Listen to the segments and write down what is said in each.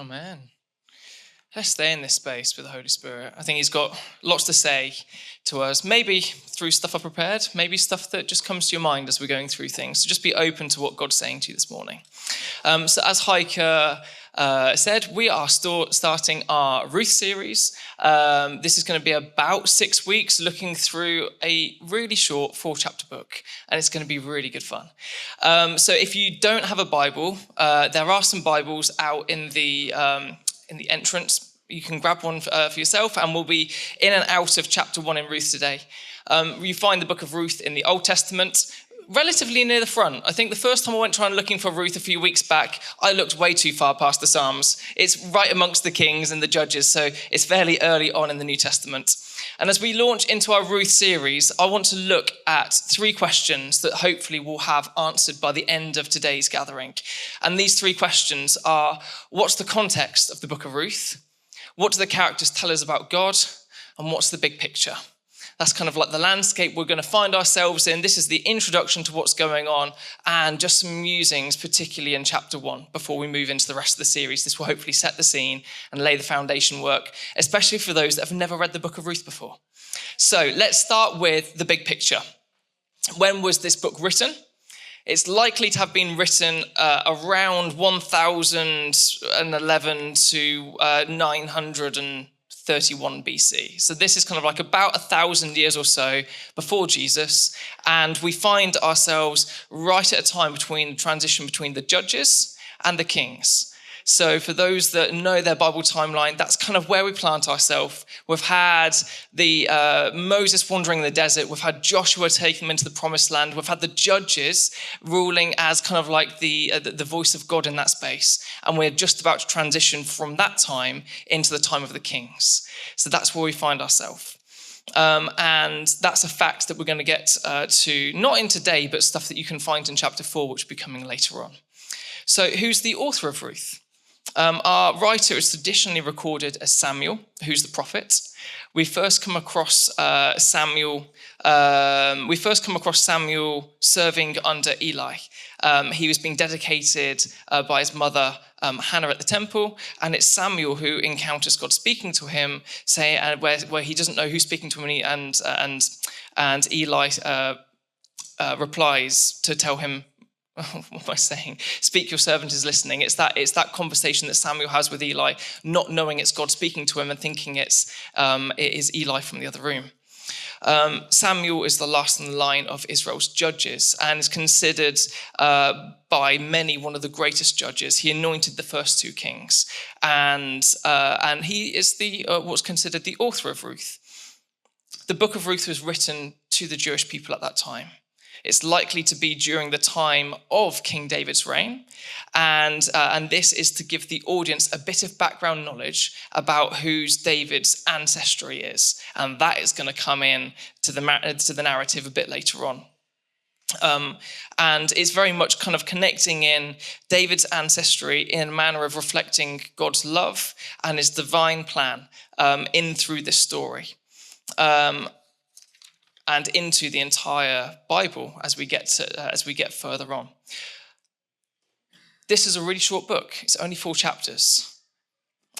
Amen. Let's stay in this space with the Holy Spirit. I think he's got lots to say to us, maybe through stuff I prepared, maybe stuff that just comes to your mind as we're going through things. So just be open to what God's saying to you this morning. So as Heike said, we are starting our Ruth series. This is going to be about 6 weeks looking through a really short 4-chapter book, and it's going to be really good fun. So if you don't have a Bible, there are some Bibles out in the entrance. You can grab one for yourself, and we'll be in and out of chapter 1 in Ruth today. You find the book of Ruth in the Old Testament, relatively near the front. I think the first time I went trying looking for Ruth a few weeks back, I looked way too far past the Psalms. It's right amongst the Kings and the Judges, so it's fairly early on in the New Testament. And as we launch into our Ruth series, I want to look at 3 questions that hopefully we'll have answered by the end of today's gathering. And these 3 questions are, what's the context of the book of Ruth? What do the characters tell us about God? And what's the big picture? That's kind of like the landscape we're going to find ourselves in. This is the introduction to what's going on, and just some musings, particularly in chapter 1, before we move into the rest of the series. This will hopefully set the scene and lay the foundation work, especially for those that have never read the book of Ruth before. So let's start with the big picture. When was this book written? It's likely to have been written around 1011 to 931 BC. So this is kind of like about 1,000 years or so before Jesus. And we find ourselves right at a time between the transition between the Judges and the Kings. So for those that know their Bible timeline, that's kind of where we plant ourselves. We've had the Moses wandering in the desert. We've had Joshua taking them into the promised land. We've had the Judges ruling as kind of like the voice of God in that space. And we're just about to transition from that time into the time of the Kings. So that's where we find ourselves. And that's a fact that we're going to get to, not in today, but stuff that you can find in chapter 4, which will be coming later on. So who's the author of Ruth? Our writer is traditionally recorded as Samuel, who's the prophet. We first come across Samuel serving under Eli. He was being dedicated by his mother Hannah at the temple, and it's Samuel who encounters God speaking to him, where he doesn't know who's speaking to him, and Eli replies to tell him, what am I saying? Speak, your servant is listening. It's that conversation that Samuel has with Eli, not knowing it's God speaking to him and thinking it is Eli from the other room. Samuel is the last in the line of Israel's judges and is considered by many one of the greatest judges. He anointed the first 2 kings, and he is what's considered the author of Ruth. The book of Ruth was written to the Jewish people at that time. It's likely to be during the time of King David's reign. And this is to give the audience a bit of background knowledge about whose David's ancestry is. And that is going to come in to the narrative a bit later on. And it's very much kind of connecting in David's ancestry in a manner of reflecting God's love and his divine plan in through this story. And into the entire Bible as we get further on. This is a really short book. It's only 4 chapters.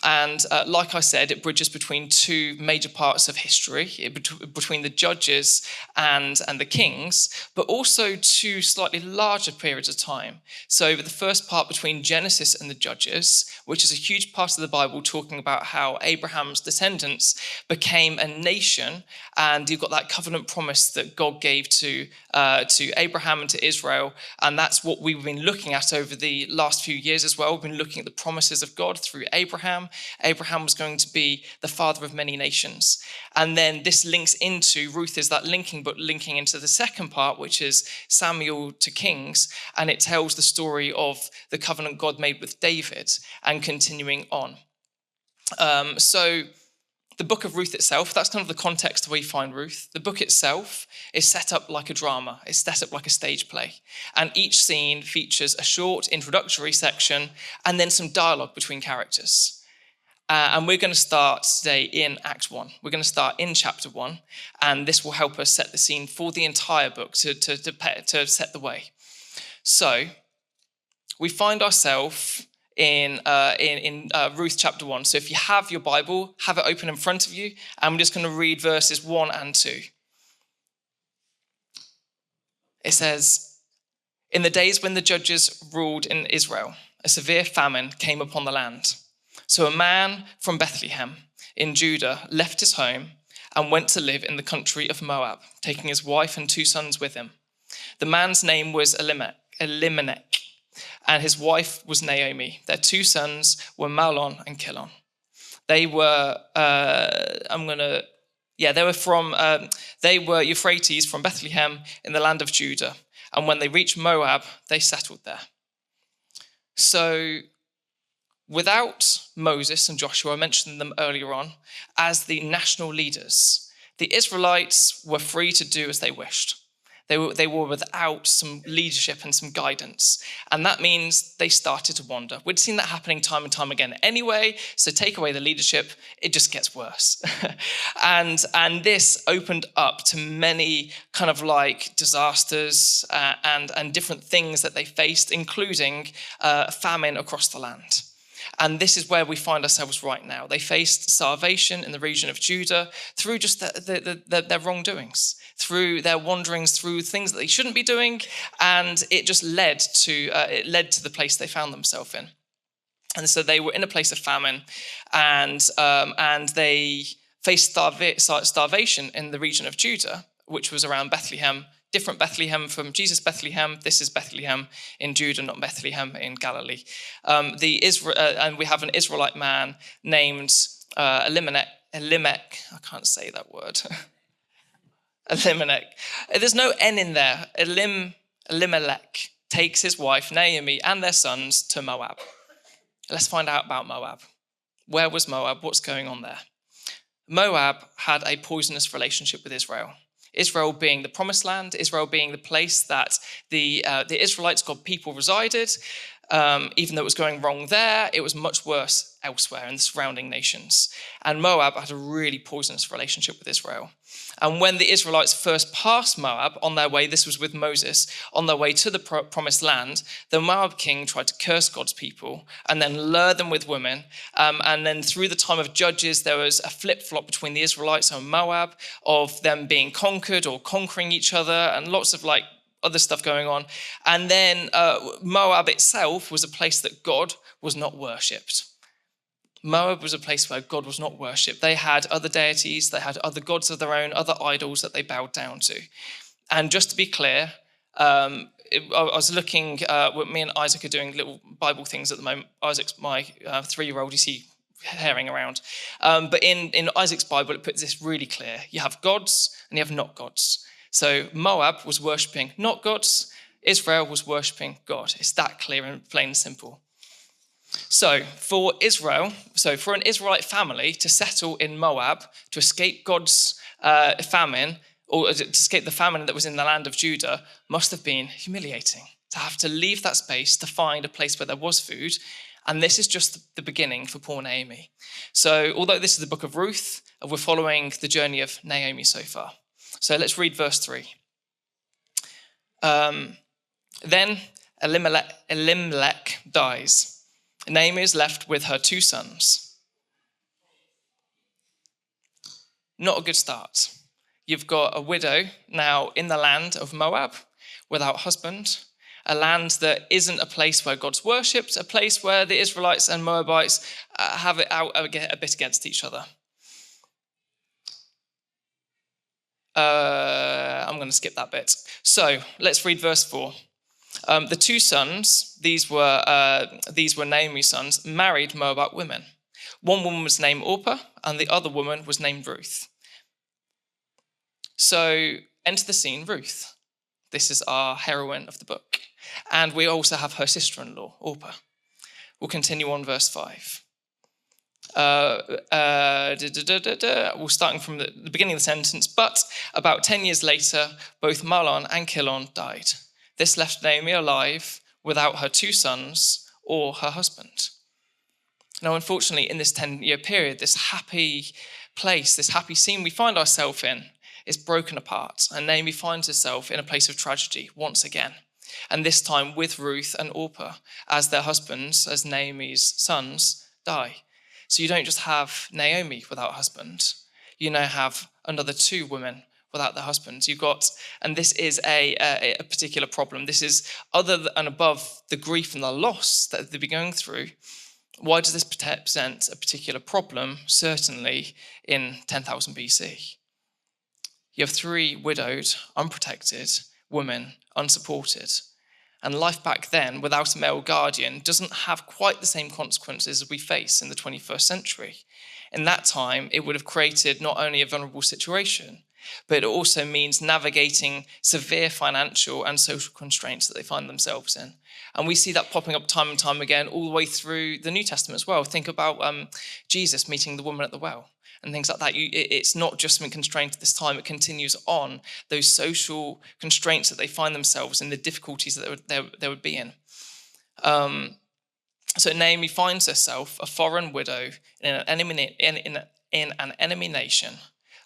And like I said, it bridges between 2 major parts of history, between the Judges and the Kings, but also 2 slightly larger periods of time. So the first part between Genesis and the Judges, which is a huge part of the Bible talking about how Abraham's descendants became a nation, and you've got that covenant promise that God gave to Abraham and to Israel, and that's what we've been looking at over the last few years as well. We've been looking at the promises of God through Abraham. Abraham was going to be the father of many nations. And then this links into, Ruth is that linking into the second part, which is Samuel to Kings, and it tells the story of the covenant God made with David and continuing on. So the book of Ruth itself, that's kind of the context where you find Ruth. The book itself is set up like a drama. It's set up like a stage play. And each scene features a short introductory section and then some dialogue between characters. And we're going to start today in Act 1. We're going to start in chapter 1, and this will help us set the scene for the entire book to set the way. So we find ourselves in Ruth chapter 1. So if you have your Bible, have it open in front of you. I'm just going to read verses 1 and 2. It says, "In the days when the judges ruled in Israel, a severe famine came upon the land. So a man from Bethlehem in Judah left his home and went to live in the country of Moab, taking his wife and 2 sons with him. The man's name was Elimelech, and his wife was Naomi. Their 2 sons were Mahlon and Chilion. They were they were Euphrates from Bethlehem in the land of Judah. And when they reached Moab, they settled there." So without Moses and Joshua, I mentioned them earlier on, as the national leaders, the Israelites were free to do as they wished. They were without some leadership and some guidance. And that means they started to wander. We'd seen that happening time and time again anyway, so take away the leadership, it just gets worse. and this opened up to many kind of like disasters and different things that they faced, including famine across the land. And this is where we find ourselves right now. They faced starvation in the region of Judah through just their wrongdoings, through their wanderings, through things that they shouldn't be doing, and it just led to the place they found themselves in. And so they were in a place of famine, and they faced starvation in the region of Judah, which was around Bethlehem. Different Bethlehem from Jesus' Bethlehem. This is Bethlehem in Judah, not Bethlehem in Galilee. And we have an Israelite man named Elimelech. I can't say that word. Elimelech. There's no N in there. Elimelech takes his wife Naomi and their sons to Moab. Let's find out about Moab. Where was Moab? What's going on there? Moab had a poisonous relationship with Israel. Israel being the promised land, Israel being the place that the Israelites, God's people, resided. Even though it was going wrong there, it was much worse elsewhere in the surrounding nations. And Moab had a really poisonous relationship with Israel. And when the Israelites first passed Moab on their way, this was with Moses, on their way to the promised land, the Moab king tried to curse God's people and then lure them with women. And then through the time of Judges, there was a flip-flop between the Israelites and Moab of them being conquered or conquering each other and lots of like other stuff going on. And then Moab itself was a place that God was not worshipped. Moab was a place where God was not worshipped. They had other deities, they had other gods of their own, other idols that they bowed down to. And just to be clear, I was looking, me and Isaac are doing little Bible things at the moment. Isaac's my 3-year-old, you see herring around. But in Isaac's Bible, it puts this really clear. You have gods and you have not gods. So Moab was worshipping not gods, Israel was worshipping God. It's that clear and plain and simple. So for an Israelite family to settle in Moab, to escape God's famine, or to escape the famine that was in the land of Judah, must have been humiliating. To have to leave that space to find a place where there was food. And this is just the beginning for poor Naomi. So although this is the book of Ruth, we're following the journey of Naomi so far. So let's read verse 3. Then Elimelech dies. Naomi is left with her 2 sons. Not a good start. You've got a widow now in the land of Moab without husband, a land that isn't a place where God's worshipped, a place where the Israelites and Moabites have it out a bit against each other. I'm going to skip that bit. So let's read verse 4. The 2 sons, these were Naomi's sons, married Moabite women. One woman was named Orpah, and the other woman was named Ruth. So enter the scene, Ruth. This is our heroine of the book. And we also have her sister-in-law, Orpah. We'll continue on verse 5. We're starting from the beginning of the sentence. But about 10 years later, both Mahlon and Chilion died. This left Naomi alive without her 2 sons or her husband. Now, unfortunately, in this 10-year period, this happy place, this happy scene we find ourselves in is broken apart. And Naomi finds herself in a place of tragedy once again. and this time with Ruth and Orpah as their husbands, as Naomi's sons, die. So you don't just have Naomi without a husband, you now have another two women without their husbands. You've got, and this is a particular problem. This is other and above the grief and the loss that they've been going through. Why does this present a particular problem? Certainly in 10,000 BC. You have three widowed, unprotected women, unsupported. And life back then, without a male guardian, doesn't have quite the same consequences as we face in the 21st century. In that time, it would have created not only a vulnerable situation, but it also means navigating severe financial and social constraints that they find themselves in. And we see that popping up time and time again all the way through the New Testament as well. Think about Jesus meeting the woman at the well and things like that. It's not just been constrained to this time. It continues on those social constraints that they find themselves in, the difficulties that they would be in. So Naomi finds herself a foreign widow in an enemy nation.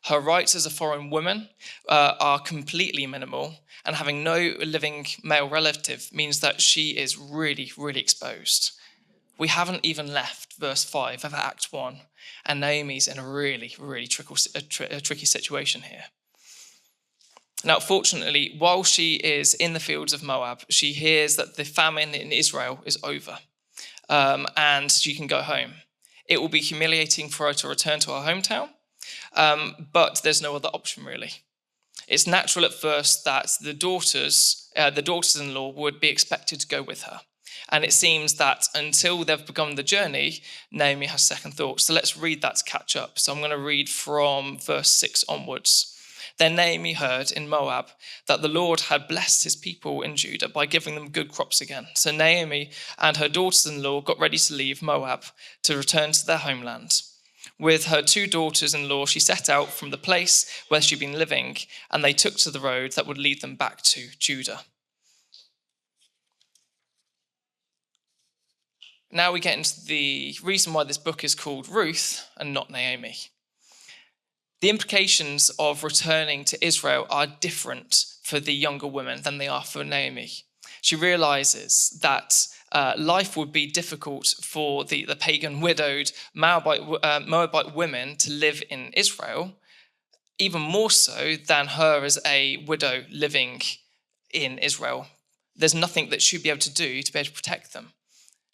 Her rights as a foreign woman are completely minimal, and having no living male relative means that she is really, really exposed. We haven't even left verse 5 of Act 1, and Naomi's in a really, really tricky situation here. Now, fortunately, while she is in the fields of Moab, she hears that the famine in Israel is over, and she can go home. It will be humiliating for her to return to her hometown, but there's no other option, really. It's natural at first that the daughters-in-law would be expected to go with her. And it seems that until they've begun the journey, Naomi has second thoughts. So let's read that to catch up. So I'm going to read from verse 6 onwards. Then Naomi heard in Moab that the Lord had blessed his people in Judah by giving them good crops again. So Naomi and her daughters-in-law got ready to leave Moab to return to their homeland. With her two daughters-in-law, she set out from the place where she'd been living, and they took to the road that would lead them back to Judah. Now we get into the reason why this book is called Ruth and not Naomi. The implications of returning to Israel are different for the younger women than they are for Naomi. She realizes that life would be difficult for the pagan widowed Moabite women to live in Israel, even more so than her as a widow living in Israel. There's nothing that she'd be able to do to be able to protect them.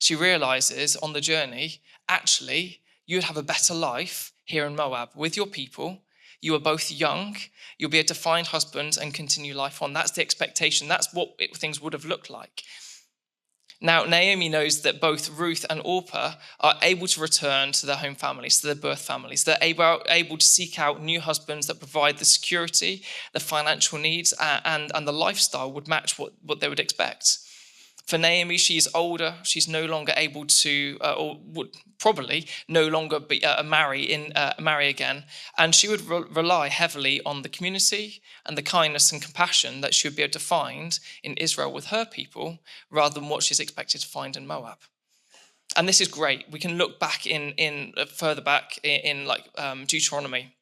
She realizes on the journey, actually, you'd have a better life here in Moab with your people. You are both young. You'll be able to find husbands and continue life on. That's the expectation. That's what things would have looked like. Now, Naomi knows that both Ruth and Orpah are able to return to their home families, to their birth families. They're able to seek out new husbands that provide the security, the financial needs, and the lifestyle would match what they would expect. For Naomi, she's older. She's no longer able to, or would probably no longer marry again. And she would rely heavily on the community and the kindness and compassion that she would be able to find in Israel with her people, rather than what she's expected to find in Moab. And this is great. We can look back further back in Deuteronomy,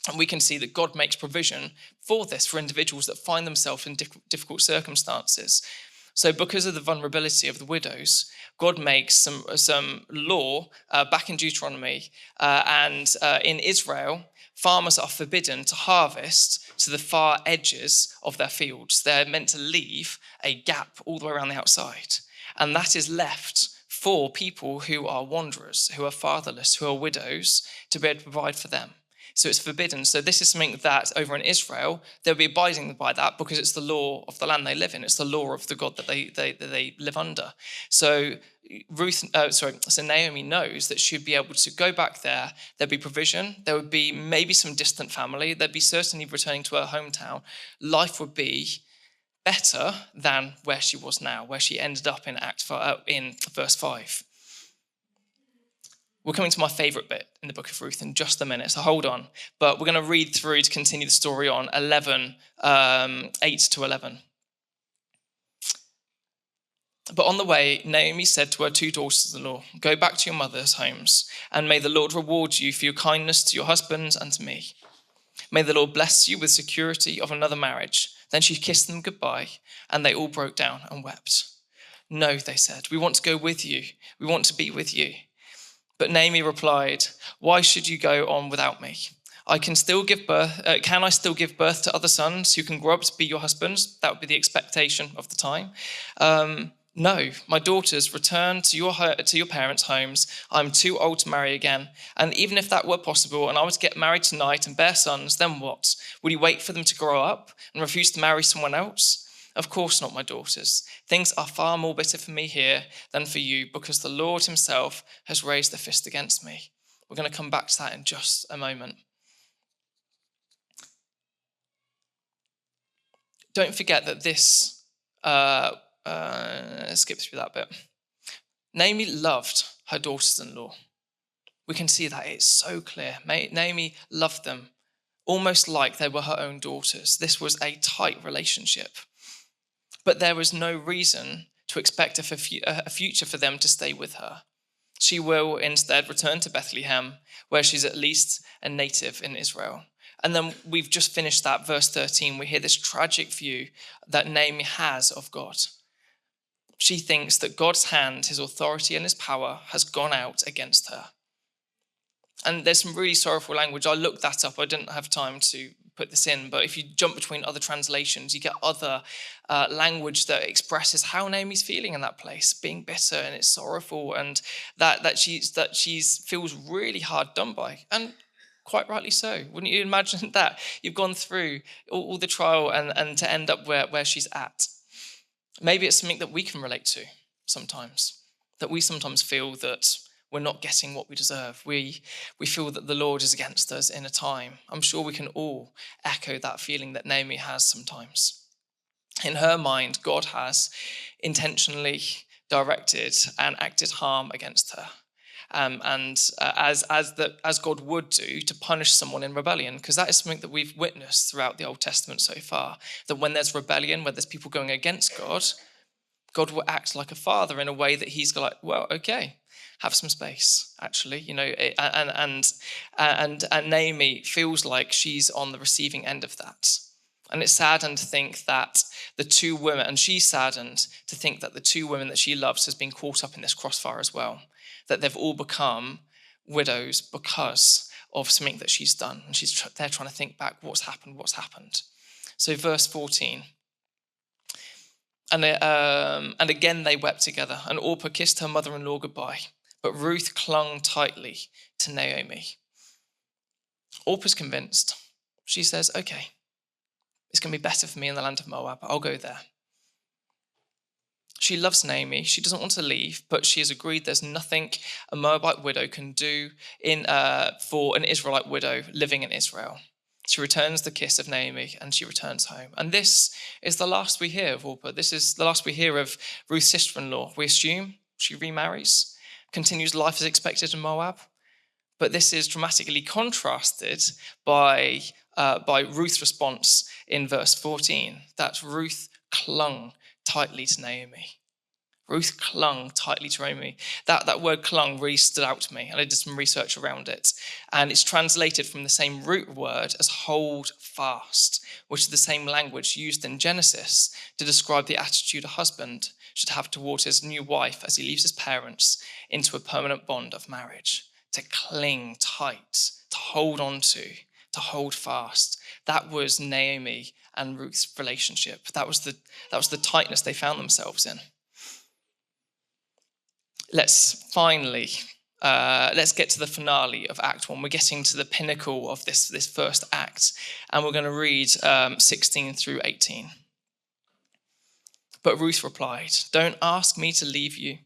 and we can see that God makes provision for this for individuals that find themselves in difficult circumstances. So because of the vulnerability of the widows, God makes some law back in Deuteronomy, and in Israel, farmers are forbidden to harvest to the far edges of their fields. They're meant to leave a gap all the way around the outside. And that is left for people who are wanderers, who are fatherless, who are widows, to be able to provide for them. So it's forbidden. So this is something that over in Israel, they'll be abiding by that because it's the law of the land they live in. It's the law of the God that they live under. So Naomi knows that she'd be able to go back there. There'd be provision. There would be maybe some distant family. There'd be certainly returning to her hometown. Life would be better than where she was now, where she ended up in verse 5. We're coming to my favourite bit in the book of Ruth in just a minute, so hold on. But we're going to read through to continue the story on 8 to 11. But on the way, Naomi said to her two daughters-in-law, "Go back to your mother's homes, and may the Lord reward you for your kindness to your husbands and to me." May the Lord bless you with security of another marriage. Then she kissed them goodbye, and they all broke down and wept. No, they said, we want to go with you. We want to be with you. But Naomi replied, why should you go on without me? I can still give birth. Can I still give birth to other sons who can grow up to be your husbands? That would be the expectation of the time. No, my daughters, return to your parents' homes. I'm too old to marry again. And even if that were possible and I were to get married tonight and bear sons, then what? Would you wait for them to grow up and refuse to marry someone else? Of course not, my daughters. Things are far more bitter for me here than for you, because the Lord himself has raised a fist against me. We're going to come back to that in just a moment. Don't forget that this, skip through that bit. Naomi loved her daughters-in-law. We can see that it's so clear. Naomi loved them almost like they were her own daughters. This was a tight relationship. But there was no reason to expect a future for them to stay with her. She will instead return to Bethlehem, where she's at least a native in Israel. And then we've just finished that, verse 13. We hear this tragic view that Naomi has of God. She thinks that God's hand, his authority and his power has gone out against her. And there's some really sorrowful language. I looked that up. I didn't have time to put this in, but if you jump between other translations, you get other language that expresses how Naomi's feeling in that place, being bitter and it's sorrowful, and that she's feels really hard done by, and quite rightly so. Wouldn't you imagine that you've gone through all the trial and to end up where she's at? Maybe it's something that we can relate to sometimes, that we sometimes feel that we're not getting what we deserve. We feel that the Lord is against us in a time. I'm sure we can all echo that feeling that Naomi has sometimes. In her mind, God has intentionally directed and acted harm against her. As God would do to punish someone in rebellion, because that is something that we've witnessed throughout the Old Testament so far, that when there's rebellion, when there's people going against God, God will act like a father in a way that he's like, well, okay, have some space, actually, and Naomi feels like she's on the receiving end of that. And it's saddened to think that the two women, and she's saddened to think that the two women that she loves has been caught up in this crossfire as well, that they've all become widows because of something that she's done. And they're trying to think back, what's happened. So verse 14. And again they wept together, and Orpah kissed her mother-in-law goodbye. But Ruth clung tightly to Naomi. Orpah's convinced. She says, okay, it's going to be better for me in the land of Moab. I'll go there. She loves Naomi. She doesn't want to leave, but she has agreed there's nothing a Moabite widow can do for an Israelite widow living in Israel. She returns the kiss of Naomi and she returns home. And this is the last we hear of Orpah. This is the last we hear of Ruth's sister-in-law. We assume she remarries, continues life as expected in Moab. But this is dramatically contrasted by Ruth's response in verse 14, that Ruth clung tightly to Naomi. Ruth clung tightly to Naomi. That word clung really stood out to me, and I did some research around it. And it's translated from the same root word as hold fast, which is the same language used in Genesis to describe the attitude a husband should have towards his new wife as he leaves his parents into a permanent bond of marriage. To cling tight, to hold on to hold fast. That was Naomi and Ruth's relationship. That was the tightness they found themselves in. Let's get to the finale of Act 1. We're getting to the pinnacle of this first act, and we're going to read 16 through 18. But Ruth replied, don't ask me to leave you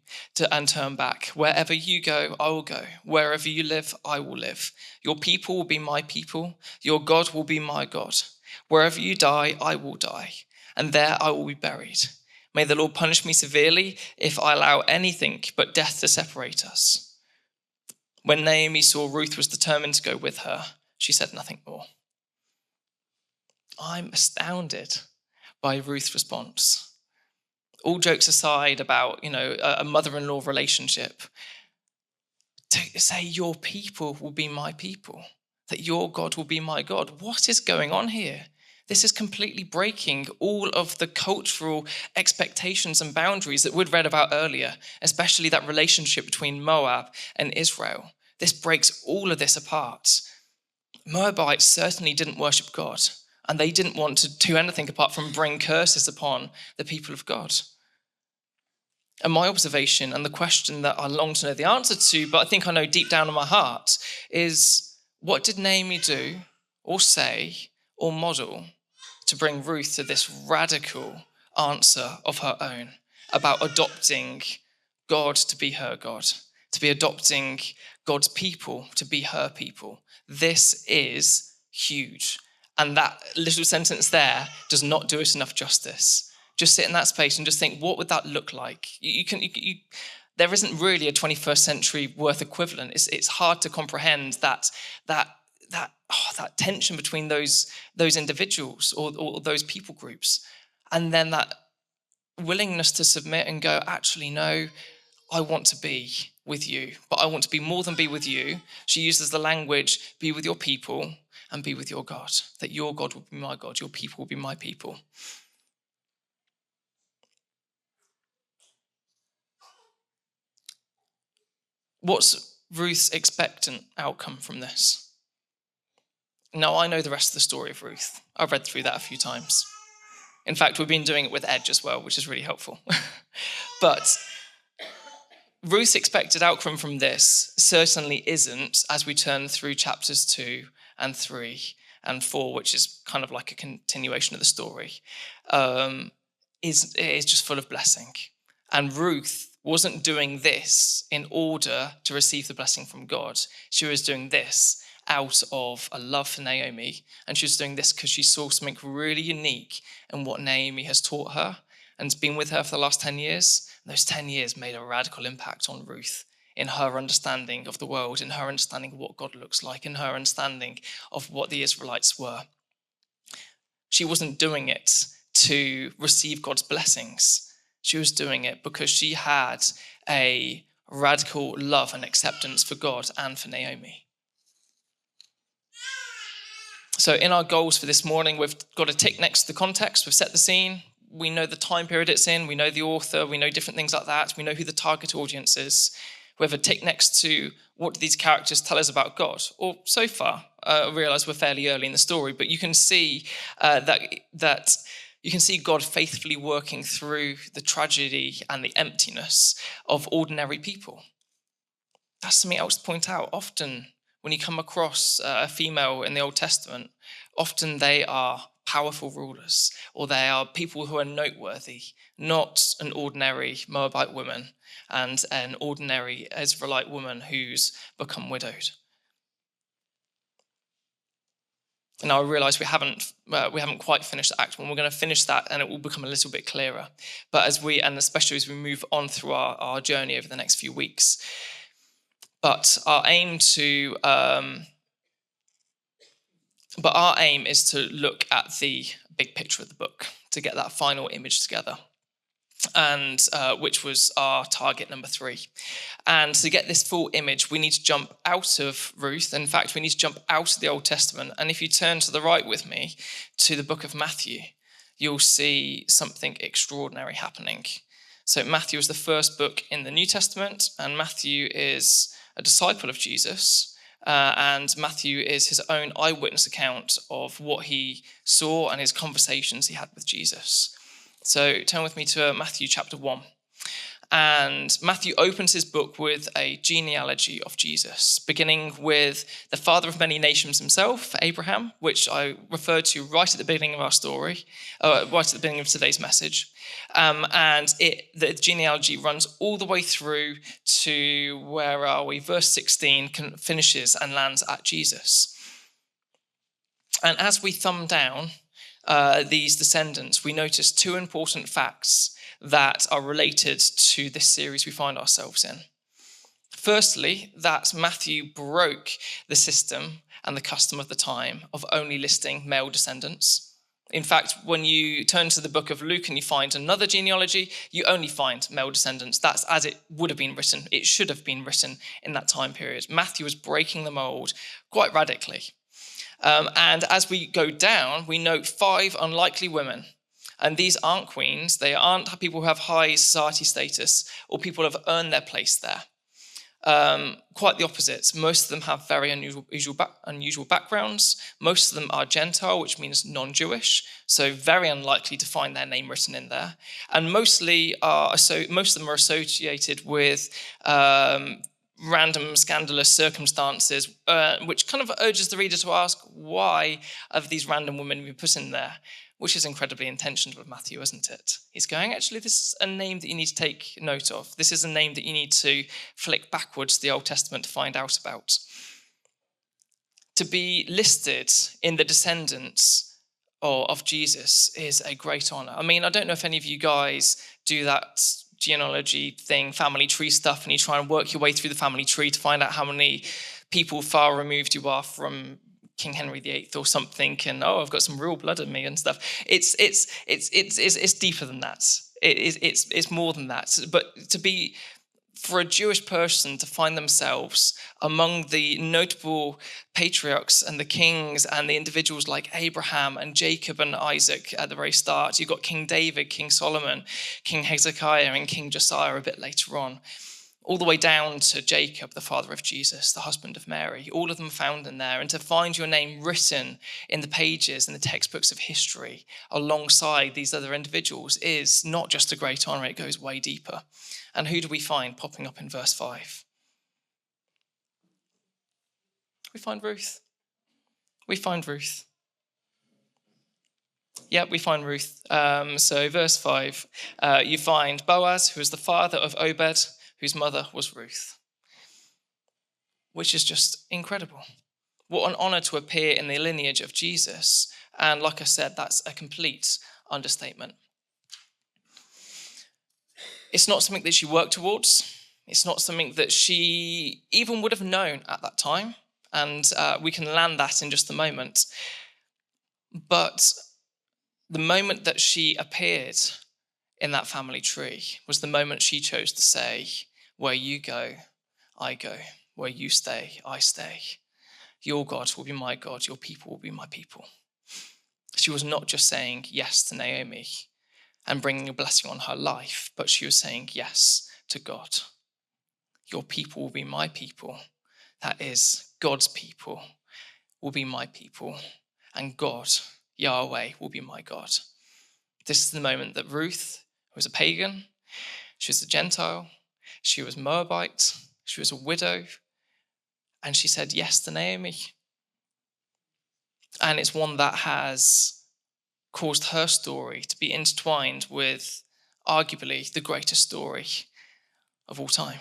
and turn back. Wherever you go, I will go. Wherever you live, I will live. Your people will be my people. Your God will be my God. Wherever you die, I will die, and there I will be buried. May the Lord punish me severely if I allow anything but death to separate us. When Naomi saw Ruth was determined to go with her, she said nothing more. I'm astounded by Ruth's response. All jokes aside about, a mother-in-law relationship, to say your people will be my people. that your God will be my God. What is going on here? This is completely breaking all of the cultural expectations and boundaries that we'd read about earlier, especially that relationship between Moab and Israel. This breaks all of this apart. Moabites certainly didn't worship God, and they didn't want to do anything apart from bring curses upon the people of God. And my observation, and the question that I long to know the answer to, but I think I know deep down in my heart, is what did Naomi do or say or model to bring Ruth to this radical answer of her own about adopting God to be her God, to be adopting God's people to be her people? This is huge. And that little sentence there does not do it enough justice. Just sit in that space and just think, what would that look like? There isn't really a 21st century worth equivalent. It's hard to comprehend that tension between those individuals or those people groups, and then that willingness to submit and go, actually, no, I want to be with you, but I want to be more than be with you. She uses the language, be with your people and be with your God, that your God will be my God, your people will be my people. What's Ruth's expectant outcome from this? Now, I know the rest of the story of Ruth. I've read through that a few times. In fact, we've been doing it with Edge as well, which is really helpful. But Ruth's expected outcome from this certainly isn't, as we turn through chapters 2 and 3 and 4, which is kind of like a continuation of the story, is just full of blessing. And Ruth wasn't doing this in order to receive the blessing from God. She was doing this out of a love for Naomi, and she was doing this because she saw something really unique in what Naomi has taught her and has been with her for the last 10 years. And those 10 years made a radical impact on Ruth in her understanding of the world, in her understanding of what God looks like, in her understanding of what the Israelites were. She wasn't doing it to receive God's blessings. She was doing it because she had a radical love and acceptance for God and for Naomi. So in our goals for this morning, we've got a tick next to the context. We've set the scene. We know the time period it's in. We know the author. We know different things like that. We know who the target audience is. We have a tick next to what do these characters tell us about God? Or so far, I realise we're fairly early in the story, but you can see that you can see God faithfully working through the tragedy and the emptiness of ordinary people. That's something else to point out. Often, when you come across a female in the Old Testament, often they are powerful rulers, or they are people who are noteworthy, not an ordinary Moabite woman and an ordinary Israelite woman who's become widowed. Now I realise we haven't quite finished Act 1. We're going to finish that, and it will become a little bit clearer. But especially as we move on through our journey over the next few weeks. But our aim is to look at the big picture of the book, to get that final image together, and which was our target number 3. And to get this full image, we need to jump out of Ruth. In fact, we need to jump out of the Old Testament. And if you turn to the right with me to the book of Matthew, you'll see something extraordinary happening. So Matthew is the first book in the New Testament, and Matthew is a disciple of Jesus. And Matthew is his own eyewitness account of what he saw and his conversations he had with Jesus. So turn with me to Matthew chapter 1. And Matthew opens his book with a genealogy of Jesus, beginning with the father of many nations himself, Abraham, which I referred to right at the beginning of our story, right at the beginning of today's message. And the genealogy runs all the way through to, where are we? Verse 16 finishes and lands at Jesus. And as we thumb down these descendants, we notice 2 important facts that are related to this series we find ourselves in. Firstly, that Matthew broke the system and the custom of the time of only listing male descendants. In fact, when you turn to the book of Luke and you find another genealogy, you only find male descendants. That's as it would have been written. It should have been written in that time period. Matthew was breaking the mold quite radically. And as we go down, we note 5 unlikely women. And these aren't queens. They aren't people who have high society status or people who have earned their place there. Quite the opposite. Most of them have very unusual backgrounds. Most of them are Gentile, which means non-Jewish, so very unlikely to find their name written in there. And most of them are associated with random scandalous circumstances, which kind of urges the reader to ask, why have these random women been put in there? Which is incredibly intentional of Matthew, isn't it? He's going, actually, this is a name that you need to take note of. This is a name that you need to flick backwards to the Old Testament to find out about. To be listed in the descendants of Jesus is a great honor. I mean, I don't know if any of you guys do that genealogy thing, family tree stuff, and you try and work your way through the family tree to find out how many people far removed you are from King Henry VIII or something, and I've got some real blood in me and stuff. It's deeper than that. It's more than that. But for a Jewish person to find themselves among the notable patriarchs and the kings and the individuals like Abraham and Jacob and Isaac at the very start. You've got King David, King Solomon, King Hezekiah, and King Josiah a bit later on. All the way down to Jacob, the father of Jesus, the husband of Mary, all of them found in there. And to find your name written in the pages, in the textbooks of history, alongside these other individuals is not just a great honor, it goes way deeper. And who do we find popping up in verse 5? We find Ruth. We find Ruth. Yeah, we find Ruth. So verse 5, you find Boaz, who is the father of Obed, whose mother was Ruth, which is just incredible. What an honor to appear in the lineage of Jesus. And like I said, that's a complete understatement. It's not something that she worked towards. It's not something that she even would have known at that time. And we can land that in just a moment. But the moment that she appeared in that family tree was the moment she chose to say, where you go, I go. Where you stay, I stay. Your God will be my God. Your people will be my people. She was not just saying yes to Naomi and bringing a blessing on her life, but she was saying yes to God. Your people will be my people. That is, God's people will be my people. And God, Yahweh, will be my God. This is the moment that Ruth, who was a pagan, she was a Gentile, she was Moabite, she was a widow, and she said yes to Naomi. And it's one that has caused her story to be intertwined with arguably the greatest story of all time.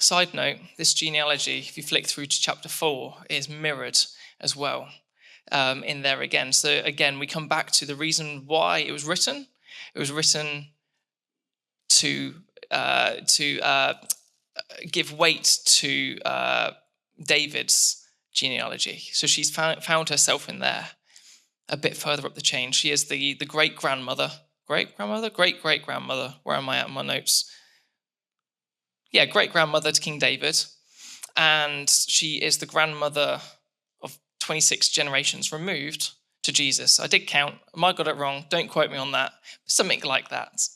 Side note, this genealogy, if you flick through to chapter 4, is mirrored as well in there again. So again, we come back to the reason why it was written. It was written to give weight to David's genealogy. So she's found herself in there a bit further up the chain. She is the great-grandmother, great-great-grandmother, where am I at in my notes? Yeah, great-grandmother to King David. And she is the grandmother of 26 generations removed to Jesus. I did count. I might have got it wrong. Don't quote me on that. Something like that.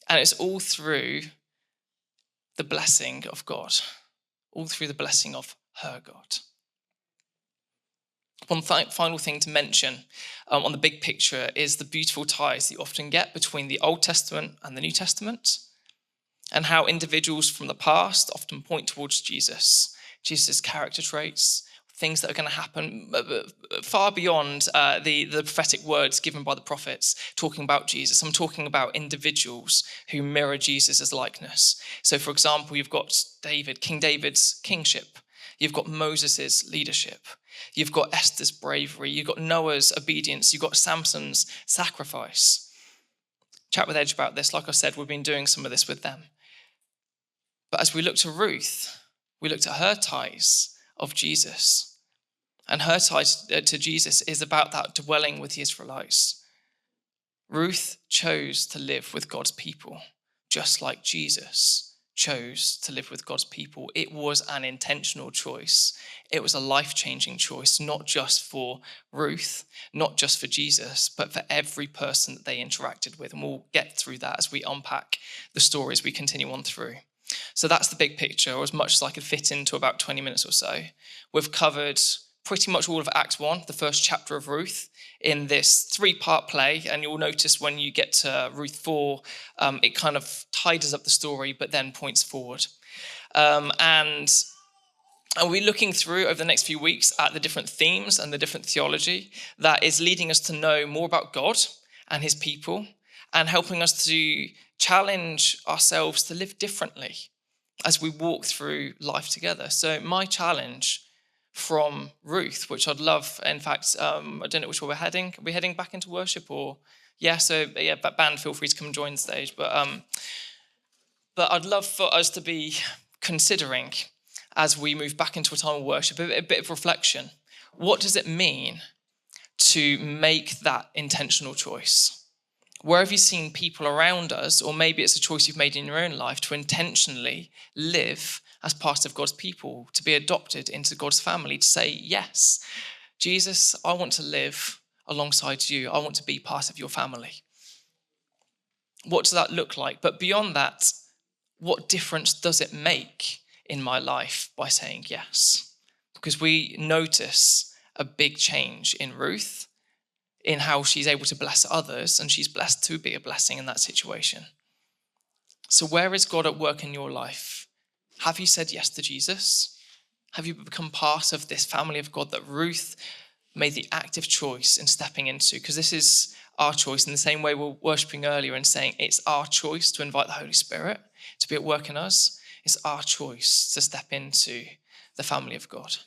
And it's all through the blessing of God, all through the blessing of her God. One final thing to mention on the big picture is the beautiful ties that you often get between the Old Testament and the New Testament, and how individuals from the past often point towards Jesus, Jesus' character traits, things that are going to happen far beyond the prophetic words given by the prophets talking about Jesus. I'm talking about individuals who mirror Jesus' likeness. So, for example, you've got King David's kingship. You've got Moses' leadership. You've got Esther's bravery. You've got Noah's obedience. You've got Samson's sacrifice. Chat with Edge about this. Like I said, we've been doing some of this with them. But as we look to Ruth, we looked at her ties of Jesus. And her tie to Jesus is about that dwelling with the Israelites. Ruth chose to live with God's people, just like Jesus chose to live with God's people. It was an intentional choice. It was a life-changing choice, not just for Ruth, not just for Jesus, but for every person that they interacted with. And we'll get through that as we unpack the stories we continue on through. So that's the big picture, or as much as I could fit into about 20 minutes or so. We've covered pretty much all of Acts 1, the first chapter of Ruth, in this 3-part play. And you'll notice when you get to Ruth 4, it kind of tidies up the story, but then points forward. And we'll be looking through over the next few weeks at the different themes and the different theology that is leading us to know more about God and his people, and helping us to challenge ourselves to live differently as we walk through life together. So my challenge from Ruth, which I'd love, in fact, I don't know which way we're heading. Are we heading back into worship or? Yeah, so yeah, band, feel free to come and join the stage. But I'd love for us to be considering, as we move back into a time of worship, a bit of reflection. What does it mean to make that intentional choice? Where have you seen people around us, or maybe it's a choice you've made in your own life, to intentionally live as part of God's people, to be adopted into God's family, to say, yes, Jesus, I want to live alongside you. I want to be part of your family. What does that look like? But beyond that, what difference does it make in my life by saying yes? Because we notice a big change in Ruth, in how she's able to bless others, and she's blessed to be a blessing in that situation. So where is God at work in your life? Have you said yes to Jesus? Have you become part of this family of God that Ruth made the active choice in stepping into? Because this is our choice, in the same way we're worshipping earlier and saying it's our choice to invite the Holy Spirit to be at work in us. It's our choice to step into the family of God.